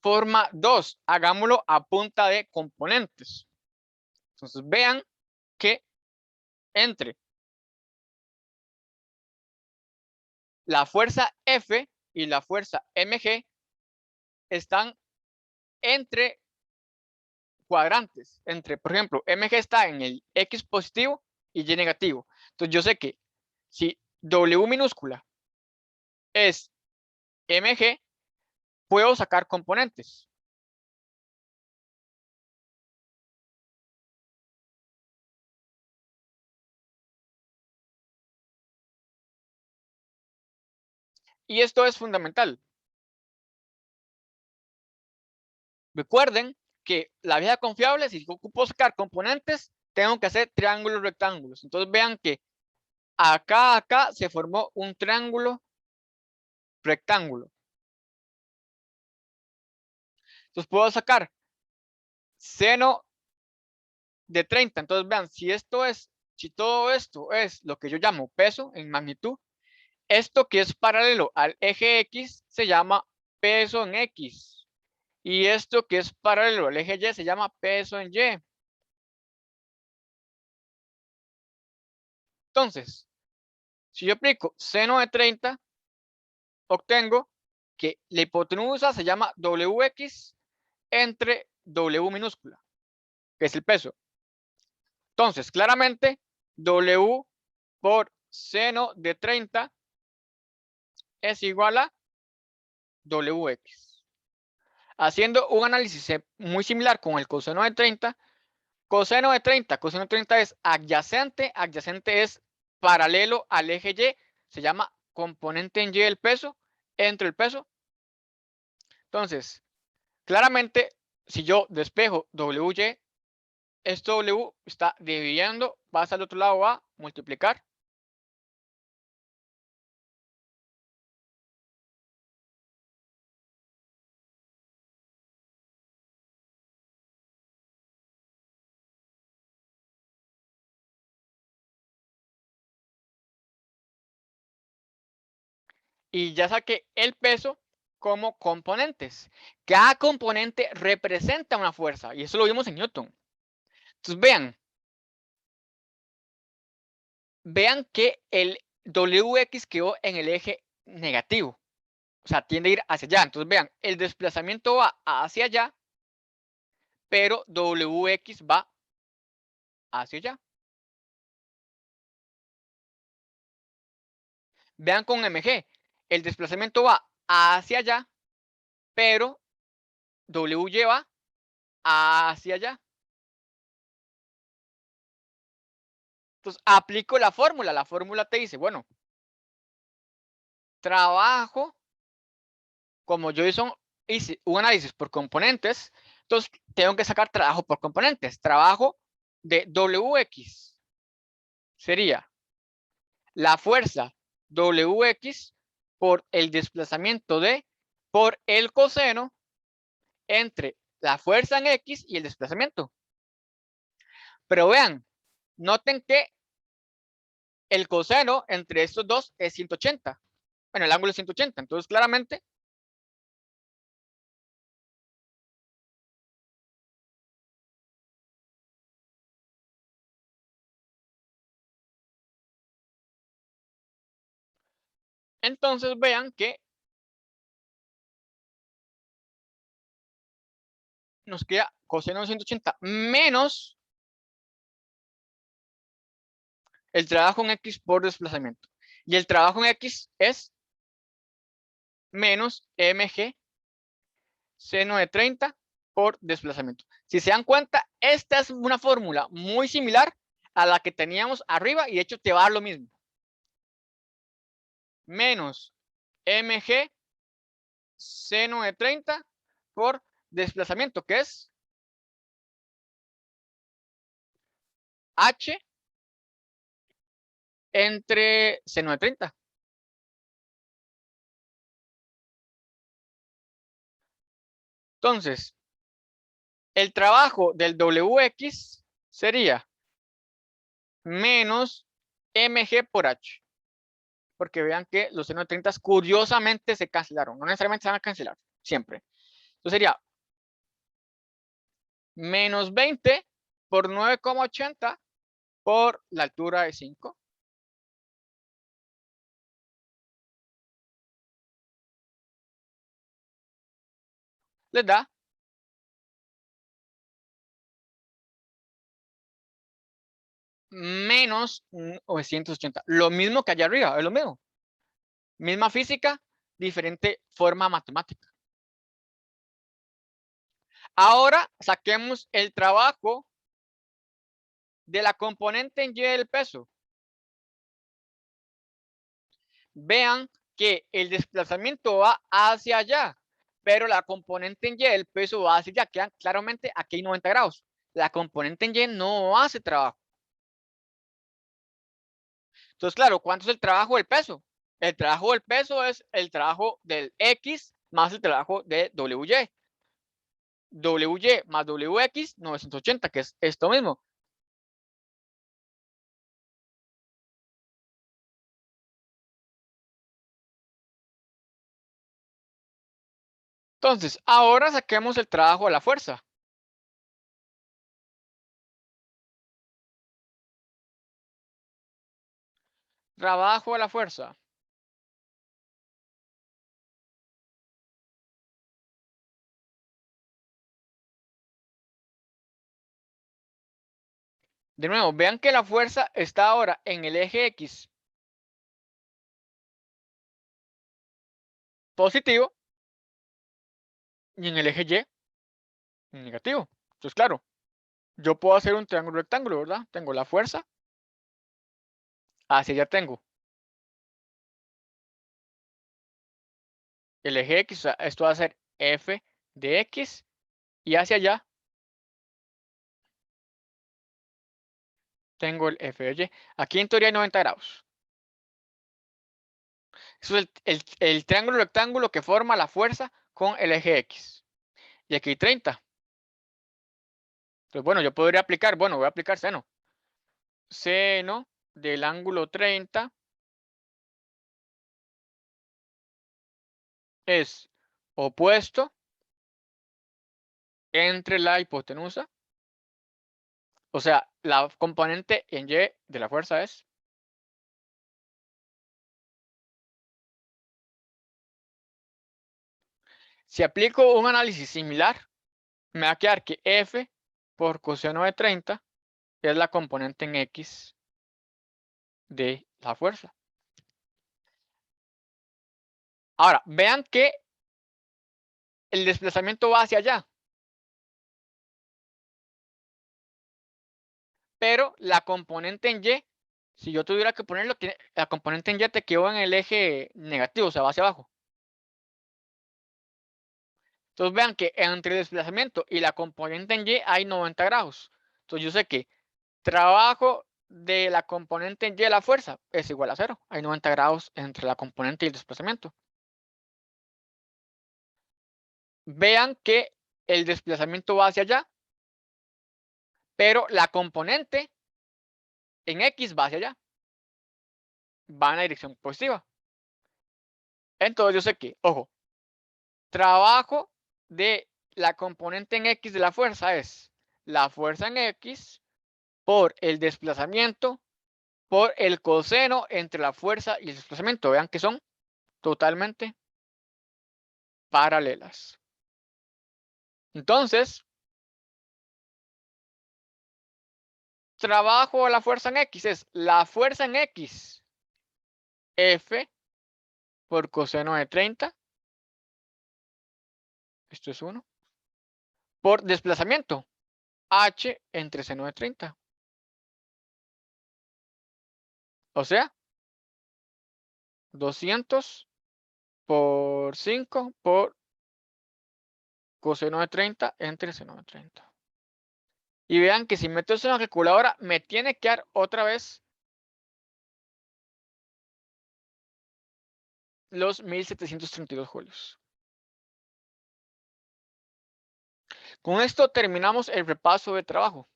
Forma 2, hagámoslo a punta de componentes. Entonces vean que entre la fuerza F y la fuerza mg están entre cuadrantes. Por ejemplo, mg está en el x positivo y y negativo. Entonces yo sé que si W minúscula es mg, puedo sacar componentes. Y esto es fundamental. Recuerden que la vieja confiable, si ocupo sacar componentes, tengo que hacer triángulos rectángulos. Entonces vean que acá se formó un triángulo rectángulo. Entonces puedo sacar seno de 30. Entonces vean, si todo esto es lo que yo llamo peso en magnitud, esto que es paralelo al eje X se llama peso en X. Y esto que es paralelo al eje Y se llama peso en Y. Entonces, si yo aplico seno de 30, obtengo que la hipotenusa se llama WX entre W minúscula, que es el peso. Entonces, claramente, W por seno de 30 es igual a WX. Haciendo un análisis muy similar con el coseno de 30, coseno de 30 es adyacente, adyacente es paralelo al eje Y, se llama componente en Y del peso, entre el peso. Entonces, claramente, si yo despejo WY, esto W está dividiendo, pasa al otro lado a multiplicar. Y ya saqué el peso como componentes. Cada componente representa una fuerza y eso lo vimos en Newton. Entonces vean que el WX quedó en el eje negativo. O sea, tiende a ir hacia allá. Entonces vean, el desplazamiento va hacia allá, pero WX va hacia allá. Vean con MG, el desplazamiento va hacia allá, pero WY va hacia allá. Entonces aplico la fórmula te dice, bueno, trabajo, como yo hice un análisis por componentes, entonces tengo que sacar trabajo por componentes. Trabajo de WX sería la fuerza WX por el desplazamiento por el coseno entre la fuerza en X y el desplazamiento. Pero vean, noten que el coseno entre estos dos es 180. Bueno, el ángulo es 180. Entonces, claramente, entonces vean que nos queda coseno de 180 menos el trabajo en X por desplazamiento. Y el trabajo en X es menos mg seno de 30 por desplazamiento. Si se dan cuenta, esta es una fórmula muy similar a la que teníamos arriba y de hecho te va a dar lo mismo. Menos mg seno de 30 por desplazamiento, que es h entre seno de 30. Entonces, el trabajo del WX sería menos mg por h. Porque vean que los seno de 30 curiosamente se cancelaron. No necesariamente se van a cancelar, siempre. Entonces sería menos 20 por 9,80 por la altura de 5. Les da menos 980. Lo mismo que allá arriba, es lo mismo. Misma física, diferente forma matemática. Ahora saquemos el trabajo de la componente en Y del peso. Vean que el desplazamiento va hacia allá, pero la componente en Y del peso va hacia allá. Quedan claramente aquí hay 90 grados. La componente en Y no hace trabajo. Entonces, claro, ¿cuánto es el trabajo del peso? El trabajo del peso es el trabajo del X más el trabajo de WY. WY más WX, 980, que es esto mismo. Entonces, ahora saquemos el trabajo de la fuerza. Trabajo de la fuerza. De nuevo, vean que la fuerza está ahora en el eje X positivo y en el eje Y negativo. Entonces, claro, yo puedo hacer un triángulo rectángulo, ¿verdad? Tengo la fuerza, hacia allá tengo el eje X, o sea, esto va a ser F de X, y hacia allá tengo el F de Y. Aquí en teoría hay 90 grados. Eso es el triángulo rectángulo que forma la fuerza con el eje X. Y aquí hay 30. Entonces, bueno, yo podría aplicar, bueno, voy a aplicar seno. Seno del ángulo 30 es opuesto entre la hipotenusa. O sea, la componente en Y de la fuerza es si aplico un análisis similar, me va a quedar que F por coseno de 30 es la componente en X de la fuerza. Ahora, vean que el desplazamiento va hacia allá. Pero la componente en Y, si yo tuviera que ponerlo, la componente en Y te quedó en el eje negativo, o sea, va hacia abajo. Entonces vean que entre el desplazamiento y la componente en Y hay 90 grados. Entonces yo sé que trabajo de la componente en Y de la fuerza es igual a 0. Hay 90 grados entre la componente y el desplazamiento. Vean que el desplazamiento va hacia allá, pero la componente en X va hacia allá. Va en la dirección positiva. Entonces yo sé que, ojo, trabajo de la componente en X de la fuerza es la fuerza en X por el desplazamiento por el coseno entre la fuerza y el desplazamiento. Vean que son totalmente paralelas. Entonces, trabajo de la fuerza en X es la fuerza en X F por coseno de 30. Esto es 1. Por desplazamiento H entre seno de 30. O sea, 200 por 5 por coseno de 30 entre seno de 30. Y vean que si meto eso en la calculadora, me tiene que dar otra vez los 1732 julios. Con esto terminamos el repaso de trabajo.